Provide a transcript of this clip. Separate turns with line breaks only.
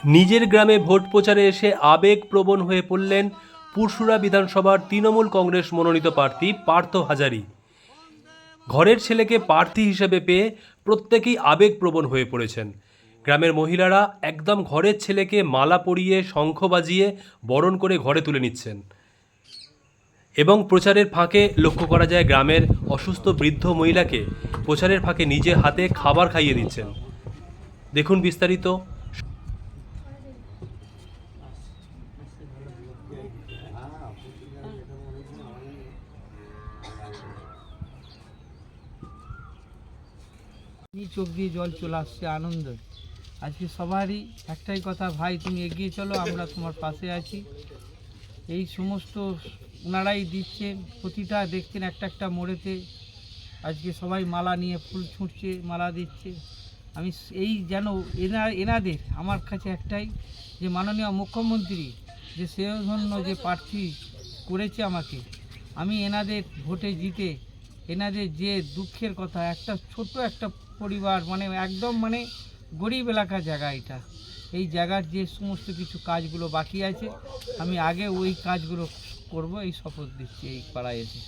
নিজের গ্রামে ভোট প্রচারে এসে আবেগপ্রবণ হয়ে পড়লেন পুরসুরা বিধানসভার তৃণমূল কংগ্রেস মনোনীত প্রার্থী পার্থ হাজারি। ঘরের ছেলেকে প্রার্থী হিসেবে পেয়ে প্রত্যেকেই আবেগপ্রবণ হয়ে পড়েছেন। গ্রামের মহিলারা একদম ঘরের ছেলেকে মালা পরিয়ে শঙ্খ বাজিয়ে বরণ করে ঘরে তুলে নিচ্ছেন এবং প্রচারের ফাঁকে লক্ষ্য করা যায় গ্রামের অসুস্থ বৃদ্ধ মহিলাকে প্রচারের ফাঁকে নিজে হাতে খাবার খাইয়ে দিচ্ছেন। দেখুন বিস্তারিত।
চোখ দিয়ে জল চলে আসছে আনন্দ। আজকে সবারই একটাই কথা, ভাই তুমি এগিয়ে চলো, আমরা তোমার পাশে আছি। এই সমস্ত ওনারাই দিচ্ছেন, প্রতিটা দেখছেন একটা একটা মোড়েতে আজকে সবাই মালা নিয়ে ফুল ছুঁড়ছে, মালা দিচ্ছে। আমি এই যেন এনাদের আমার কাছে একটাই, যে মাননীয় মুখ্যমন্ত্রী যে সেজন্য যে প্রার্থী করেছে আমাকে, আমি এনাদের ভোটে জিতে এনাদের যে দুঃখের কথা, একটা ছোট একটা পরিবার, মানে একদম মানে গরিব এলাকা জায়গা, এটা এই জায়গার যে সমস্ত কিছু কাজগুলো বাকি আছে আমি আগে ওই কাজগুলো করব, এই শপথ দিচ্ছি এই পাড়ায় এসে।